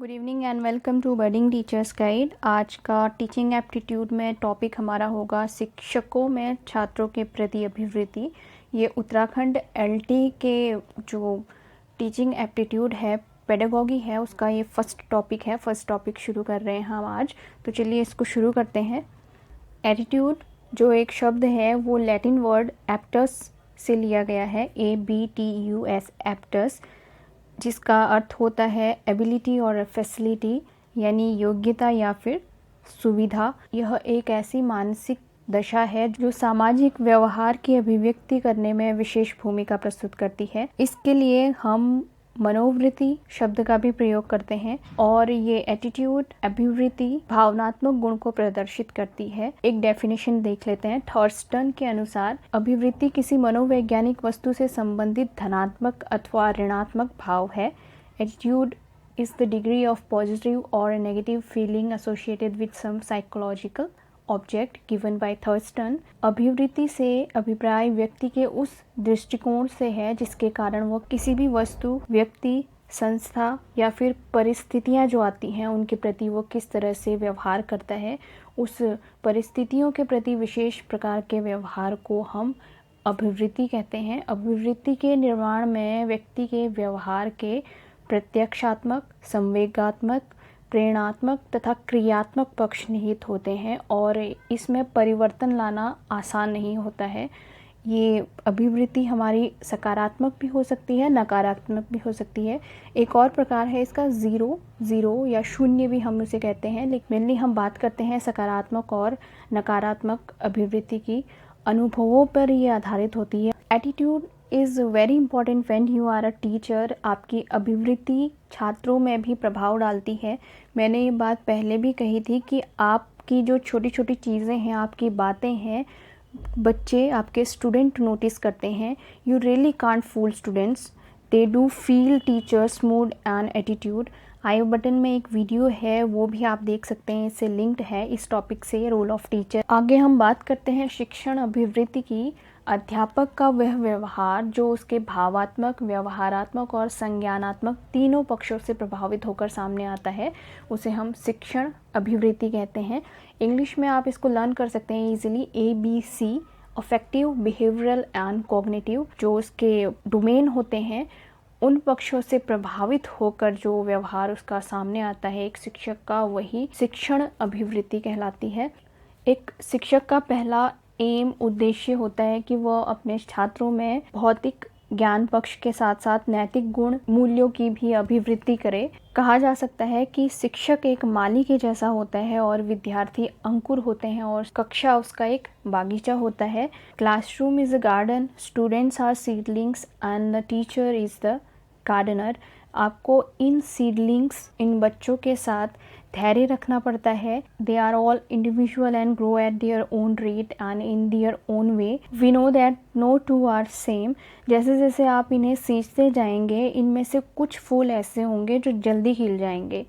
Good evening and welcome to budding teachers guide. आज का teaching aptitude में topic हमारा होगा शिक्षकों में छात्रों के प्रति अभिवृत्ति। ये उत्तराखंड एलटी के जो टीचिंग एप्टीट्यूड है, पेडागॉजी है, उसका ये फर्स्ट टॉपिक है। फर्स्ट टॉपिक शुरू कर रहे हैं हम आज, तो चलिए इसको शुरू करते हैं। एटीट्यूड जो एक शब्द है वो लैटिन वर्ड एप्टस से लिया गया है, ABTUS एप्टस, जिसका अर्थ होता है एबिलिटी और फैसिलिटी, यानी योग्यता या फिर सुविधा। यह एक ऐसी मानसिक दशा है जो सामाजिक व्यवहार की अभिव्यक्ति करने में विशेष भूमिका प्रस्तुत करती है। इसके लिए हम मनोवृत्ति शब्द का भी प्रयोग करते हैं और ये एटीट्यूड अभिवृत्ति भावनात्मक गुण को प्रदर्शित करती है। एक डेफिनेशन देख लेते हैं। थर्स्टन के अनुसार अभिवृत्ति किसी मनोवैज्ञानिक वस्तु से संबंधित धनात्मक अथवा ऋणात्मक भाव है। Attitude is the degree of positive और negative feeling associated with some psychological object given by Thurstone. अभिवृत्ति से अभिप्राय व्यक्ति के उस दृष्टिकोण से है जिसके कारण वह किसी भी वस्तु, व्यक्ति, संस्था या फिर परिस्थितियां जो आती हैं उनके प्रति वो किस तरह से व्यवहार करता है। उस परिस्थितियों के प्रति विशेष प्रकार के व्यवहार को हम अभिवृत्ति कहते हैं। अभिवृत्ति के निर्माण में व्यक्ति के व्यवहार के प्रत्यक्षात्मक, संवेगात्मक, प्रेरणात्मक तथा क्रियात्मक पक्ष निहित होते हैं और इसमें परिवर्तन लाना आसान नहीं होता है। ये अभिवृत्ति हमारी सकारात्मक भी हो सकती है, नकारात्मक भी हो सकती है। एक और प्रकार है इसका ज़ीरो या शून्य भी हम उसे कहते हैं, लेकिन मेनली हम बात करते हैं सकारात्मक और नकारात्मक अभिवृत्ति की। अनुभवों पर ये आधारित होती है। Attitude is very important when you are a teacher. आपकी अभिवृत्ति छात्रों में भी प्रभाव डालती है। मैंने ये बात पहले भी कही थी कि आपकी जो छोटी छोटी चीज़ें हैं, आपकी बातें हैं, बच्चे, आपके स्टूडेंट नोटिस करते हैं। You really can't fool students, they do feel teachers mood and attitude. I button में एक वीडियो है, वो भी आप देख सकते हैं, इससे लिंक्ड है इस टॉपिक से, रोल ऑफ टीचर। आगे हम बात करते हैं शिक्षण अभिवृत्ति की। अध्यापक का वह व्यवहार जो उसके भावात्मक, व्यवहारात्मक और संज्ञानात्मक तीनों पक्षों से प्रभावित होकर सामने आता है, उसे हम शिक्षण अभिवृत्ति कहते हैं। इंग्लिश में आप इसको लर्न कर सकते हैं easily, ABC, affective, behavioural and cognitive. जो उसके डोमेन होते हैं उन पक्षों से प्रभावित होकर जो व्यवहार उसका सामने आता है एक शिक्षक का, वही शिक्षण अभिवृत्ति कहलाती है। एक शिक्षक का पहला उद्देश्य होता है कि वह अपने छात्रों में भौतिक ज्ञान पक्ष के साथ साथ नैतिक गुण, मूल्यों की भी अभिवृद्धि करे। कहा जा सकता है कि शिक्षक एक माली के जैसा होता है और विद्यार्थी अंकुर होते हैं और कक्षा उसका एक बागीचा होता है। Classroom is a garden, students are seedlings and the teacher is the gardener. आपको इन सीडलिंग्स, इन बच्चों के साथ धैर्य रखना पड़ता है। They are all individual and grow at their own rate and in their own way. We know that no two are same. जैसे जैसे आप इन्हें सींचते जाएंगे, इनमें से कुछ फूल ऐसे होंगे जो जल्दी खिल जाएंगे,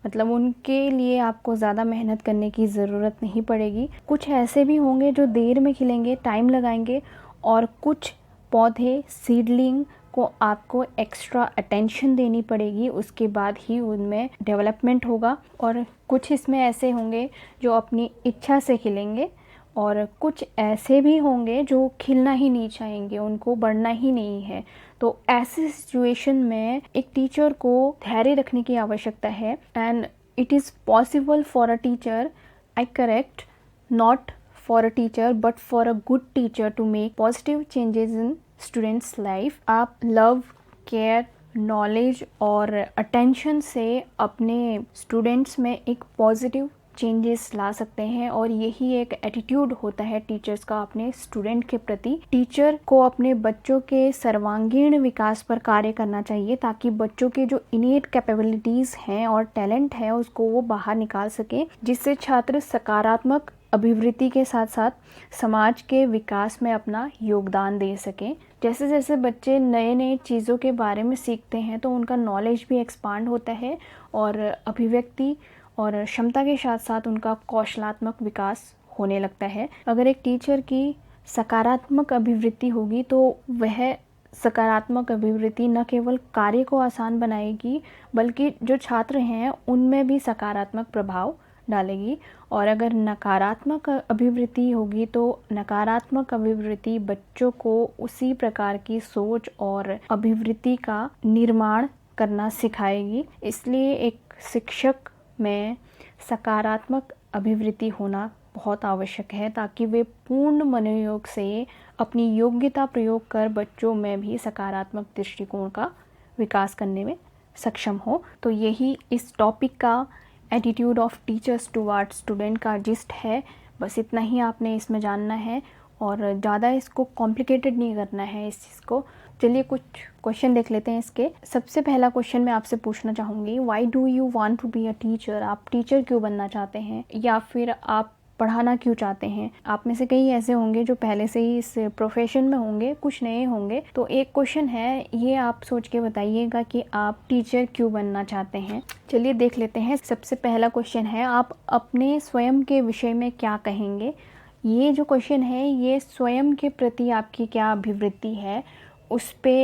मतलब उनके लिए आपको ज़्यादा मेहनत करने की ज़रूरत नहीं पड़ेगी। कुछ ऐसे भी होंगे जो देर में खिलेंगे, टाइम लगाएंगे, और कुछ पौधे, सीडलिंग को आपको एक्स्ट्रा अटेंशन देनी पड़ेगी, उसके बाद ही उनमें डेवलपमेंट होगा। और कुछ इसमें ऐसे होंगे जो अपनी इच्छा से खिलेंगे और कुछ ऐसे भी होंगे जो खिलना ही नहीं चाहेंगे, उनको बढ़ना ही नहीं है। तो ऐसी सिचुएशन में एक टीचर को धैर्य रखने की आवश्यकता है। And it is possible for a teacher, I correct, not for a teacher but for a good teacher to make positive changes in students life. आप लव, केयर, नॉलेज और अटेंशन से अपने स्टूडेंट्स में एक पॉजिटिव चेंजेस ला सकते हैं और यही एक एटीट्यूड होता है टीचर्स का अपने स्टूडेंट के प्रति। टीचर को अपने बच्चों के सर्वांगीण विकास पर कार्य करना चाहिए ताकि बच्चों के जो इनेट कैपेबिलिटीज़ हैं और टैलेंट है उसको वो बाहर निकाल सके, जिससे छात्र सकारात्मक अभिवृत्ति के साथ साथ समाज के विकास में अपना योगदान दे सकें। जैसे जैसे बच्चे नए नए चीज़ों के बारे में सीखते हैं तो उनका नॉलेज भी एक्सपांड होता है और अभिव्यक्ति और क्षमता के साथ साथ उनका कौशलात्मक विकास होने लगता है। अगर एक टीचर की सकारात्मक अभिवृत्ति होगी तो वह सकारात्मक अभिवृत्ति न केवल कार्य को आसान बनाएगी बल्कि जो छात्र हैं उनमें भी सकारात्मक प्रभाव डालेगी। और अगर नकारात्मक अभिवृत्ति होगी तो नकारात्मक अभिवृत्ति बच्चों को उसी प्रकार की सोच और अभिवृत्ति का निर्माण करना सिखाएगी। इसलिए एक शिक्षक में सकारात्मक अभिवृत्ति होना बहुत आवश्यक है ताकि वे पूर्ण मनोयोग से अपनी योग्यता प्रयोग कर बच्चों में भी सकारात्मक दृष्टिकोण का विकास करने में सक्षम हो। तो यही इस टॉपिक का attitude of teachers toward student का जिस्ट है। बस इतना ही आपने इसमें जानना है और ज़्यादा इसको कॉम्प्लिकेटेड नहीं करना है इस चीज़ को। चलिए कुछ क्वेश्चन देख लेते हैं इसके। सबसे पहला क्वेश्चन मैं आपसे पूछना चाहूँगी, why do you want to be a teacher? आप टीचर क्यों बनना चाहते हैं या फिर आप पढ़ाना क्यों चाहते हैं? आप में से कई ऐसे होंगे जो पहले से ही इस प्रोफेशन में होंगे, कुछ नए होंगे। तो एक क्वेश्चन है, ये आप सोच के बताइएगा कि आप टीचर क्यों बनना चाहते हैं। चलिए देख लेते हैं। सबसे पहला क्वेश्चन है, आप अपने स्वयं के विषय में क्या कहेंगे? ये जो क्वेश्चन है ये स्वयं के प्रति आपकी क्या अभिवृत्ति है उस पे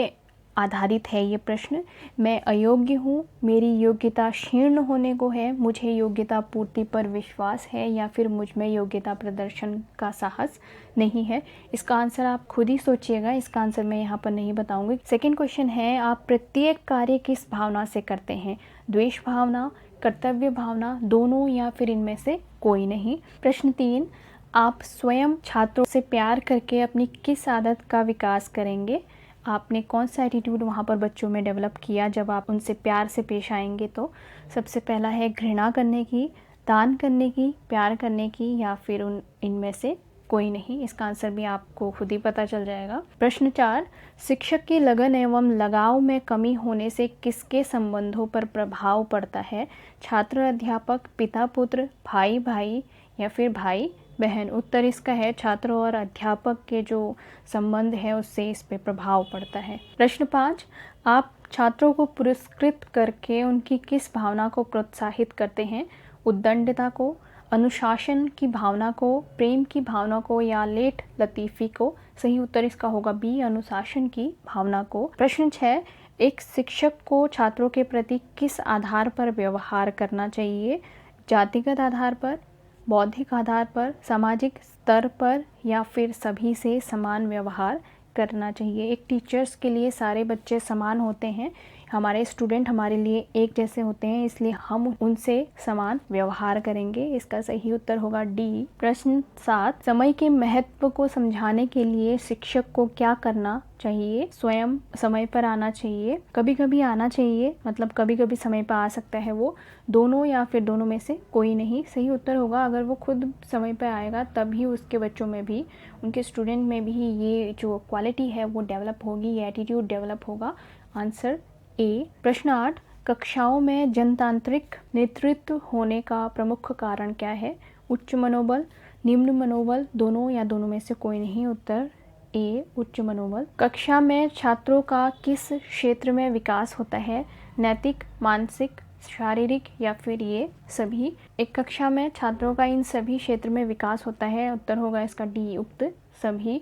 आधारित है ये प्रश्न। मैं अयोग्य हूँ, मेरी योग्यता क्षीण होने को है, मुझे योग्यता पूर्ति पर विश्वास है या फिर मुझ में योग्यता प्रदर्शन का साहस नहीं है। इसका आंसर आप खुद ही सोचिएगा, इसका आंसर मैं यहाँ पर नहीं बताऊंगी। सेकंड क्वेश्चन है, आप प्रत्येक कार्य किस भावना से करते हैं? द्वेष भावना, कर्तव्य भावना, दोनों या फिर इनमें से कोई नहीं। प्रश्न 3, आप स्वयं छात्रों से प्यार करके अपनी किस आदत का विकास करेंगे? आपने कौन सा एटीट्यूड वहाँ पर बच्चों में डेवलप किया जब आप उनसे प्यार से पेश आएंगे? तो सबसे पहला है घृणा करने की, दान करने की, प्यार करने की या फिर इनमें से कोई नहीं। इसका आंसर भी आपको खुद ही पता चल जाएगा। प्रश्न 4, शिक्षक की लगन एवं लगाव में कमी होने से किसके संबंधों पर प्रभाव पड़ता है? छात्र अध्यापक, पिता पुत्र, भाई भाई या फिर भाई बहन? उत्तर इसका है छात्र और अध्यापक के जो संबंध है उससे इस पे प्रभाव पड़ता है। प्रश्न 5, आप छात्रों को पुरस्कृत करके उनकी किस भावना को प्रोत्साहित करते हैं? उद्दंडता को, अनुशासन की भावना को, प्रेम की भावना को या लेट लतीफ़ी को? सही उत्तर इसका होगा बी, अनुशासन की भावना को। प्रश्न 6, एक शिक्षक को छात्रों के प्रति किस आधार पर व्यवहार करना चाहिए? जातिगत आधार पर, बौद्धिक आधार पर, सामाजिक स्तर पर या फिर सभी से समान व्यवहार करना चाहिए? एक टीचर्स के लिए सारे बच्चे समान होते हैं, हमारे स्टूडेंट हमारे लिए एक जैसे होते हैं, इसलिए हम उनसे समान व्यवहार करेंगे। इसका सही उत्तर होगा डी। प्रश्न 7, समय के महत्व को समझाने के लिए शिक्षक को क्या करना चाहिए? स्वयं समय पर आना चाहिए, कभी कभी आना चाहिए, मतलब कभी कभी समय पर आ सकता है वो, दोनों या फिर दोनों में से कोई नहीं। सही उत्तर होगा अगर वो खुद समय पर आएगा तभी उसके बच्चों में भी, उनके स्टूडेंट में भी ये जो क्वालिटी है वो डेवलप होगी, ये एटीट्यूड डेवलप होगा। Answer A. प्रश्न 8, कक्षाओं में जनतांत्रिक नेतृत्व होने का प्रमुख कारण क्या है? उच्च मनोबल, निम्न मनोबल, दोनों या दोनों में से कोई नहीं। उत्तर ए, उच्च मनोबल। कक्षा में छात्रों का किस क्षेत्र में विकास होता है? नैतिक, मानसिक, शारीरिक या फिर ये सभी? एक कक्षा में छात्रों का इन सभी क्षेत्र में विकास होता है। उत्तर होगा इसका डी, उक्त सभी।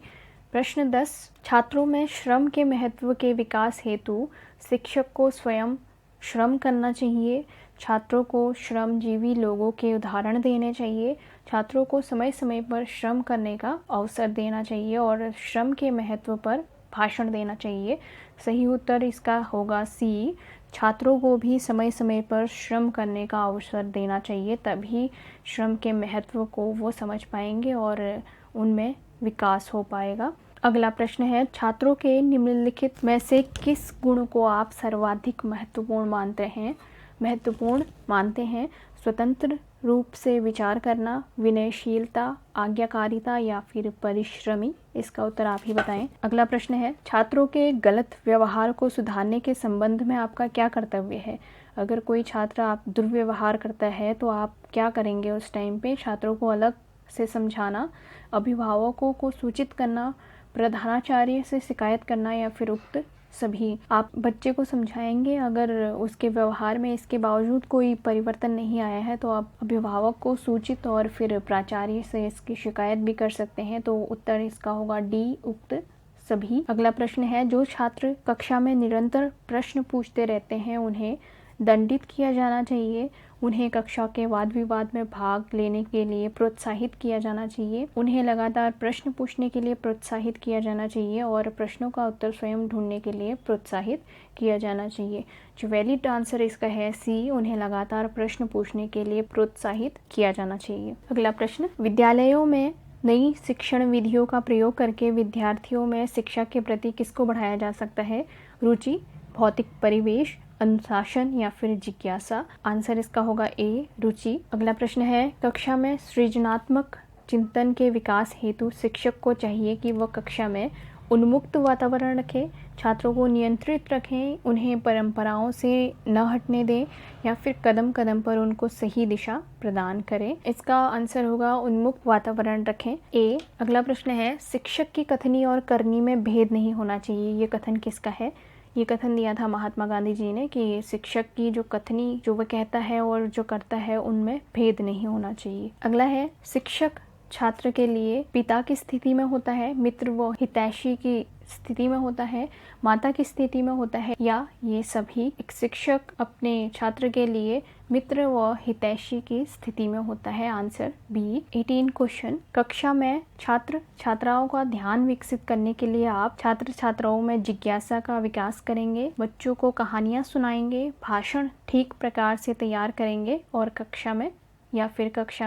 प्रश्न 10, छात्रों में श्रम के महत्व के विकास हेतु शिक्षक को स्वयं श्रम करना चाहिए, छात्रों को श्रमजीवी लोगों के उदाहरण देने चाहिए, छात्रों को समय समय पर श्रम करने का अवसर देना चाहिए और श्रम के महत्व पर भाषण देना चाहिए। सही उत्तर इसका होगा सी, छात्रों को भी समय समय पर श्रम करने का अवसर देना चाहिए, तभी श्रम के महत्व को वो समझ पाएंगे और उनमें विकास हो पाएगा। अगला प्रश्न है, छात्रों के निम्नलिखित में से किस गुण को आप सर्वाधिक महत्वपूर्ण मानते हैं? स्वतंत्र रूप से विचार करना, विनयशीलता, आज्ञाकारिता या फिर परिश्रमी? इसका उत्तर आप ही बताएं। अगला प्रश्न है, छात्रों के गलत व्यवहार को सुधारने के संबंध में आपका क्या कर्तव्य है? अगर कोई छात्र आप दुर्व्यवहार करता है तो आप क्या करेंगे उस टाइम पे? छात्रों को अलग से समझाना, अभिभावकों को सूचित करना, प्रधानाचार्य से शिकायत करना या फिर उक्त सभी? आप बच्चे को समझाएंगे, अगर उसके व्यवहार में इसके बावजूद कोई परिवर्तन नहीं आया है तो आप अभिभावक को सूचित और फिर प्राचार्य से इसकी शिकायत भी कर सकते हैं। तो उत्तर इसका होगा डी, उक्त सभी। अगला प्रश्न है, जो छात्र कक्षा में निरंतर प्रश्न पूछते रहते हैं उन्हें दंडित किया जाना चाहिए। उन्हें कक्षा के वाद विवाद में भाग लेने के लिए प्रोत्साहित किया जाना चाहिए। उन्हें लगातार प्रश्न पूछने के लिए प्रोत्साहित किया जाना चाहिए और प्रश्नों का उत्तर स्वयं ढूंढने के लिए प्रोत्साहित किया जाना चाहिए। जो वैलिड आंसर इसका है सी, उन्हें लगातार प्रश्न पूछने के लिए प्रोत्साहित किया जाना चाहिए। अगला प्रश्न, विद्यालयों में नई शिक्षण विधियों का प्रयोग करके विद्यार्थियों में शिक्षा के प्रति किसको बढ़ाया जा सकता है? रुचि, भौतिक परिवेश, अनुशासन या फिर जिज्ञासा। आंसर इसका होगा ए, रुचि। अगला प्रश्न है, कक्षा में सृजनात्मक चिंतन के विकास हेतु शिक्षक को चाहिए कि वह कक्षा में उन्मुक्त वातावरण रखें, छात्रों को नियंत्रित रखें, उन्हें परंपराओं से न हटने दें या फिर कदम कदम पर उनको सही दिशा प्रदान करें। इसका आंसर होगा उन्मुक्त वातावरण रखें, ए। अगला प्रश्न है, शिक्षक की कथनी और करनी में भेद नहीं होना चाहिए। ये कथन किसका है? ये कथन दिया था महात्मा गांधी जी ने कि शिक्षक की जो कथनी, जो वह कहता है और जो करता है, उनमें भेद नहीं होना चाहिए। अगला है, शिक्षक छात्र के लिए पिता की स्थिति में होता है, मित्र व हितैषी की स्थिति में होता है, माता की स्थिति में होता है, या ये सभी? एक शिक्षक अपने छात्र के लिए मित्र व हितैषी की स्थिति में होता है। Answer B. 18 क्वेश्चन, कक्षा में छात्र छात्राओं का ध्यान विकसित करने के लिए आप छात्र छात्राओं में जिज्ञासा का विकास करेंगे, बच्चों को कहानियाँ सुनाएंगे, भाषण ठीक प्रकार से तैयार करेंगे और कक्षा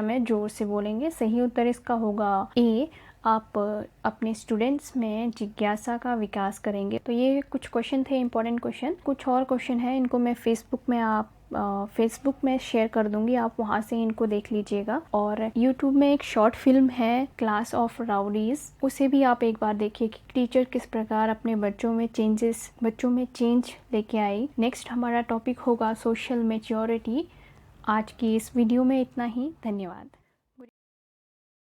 में जोर से बोलेंगे। सही उत्तर इसका होगा ए, आप अपने स्टूडेंट्स में जिज्ञासा का विकास करेंगे। तो ये कुछ क्वेश्चन थे, इंपॉर्टेंट क्वेश्चन। कुछ और क्वेश्चन है, इनको मैं फेसबुक में शेयर कर दूंगी, आप वहाँ से इनको देख लीजिएगा। और यूट्यूब में एक शॉर्ट फिल्म है क्लास ऑफ राउडीज, उसे भी आप एक बार देखिए कि टीचर किस प्रकार अपने बच्चों में चेंज लेके आई। नेक्स्ट हमारा टॉपिक होगा सोशल मैच्योरिटी। आज की इस वीडियो में इतना ही। धन्यवाद।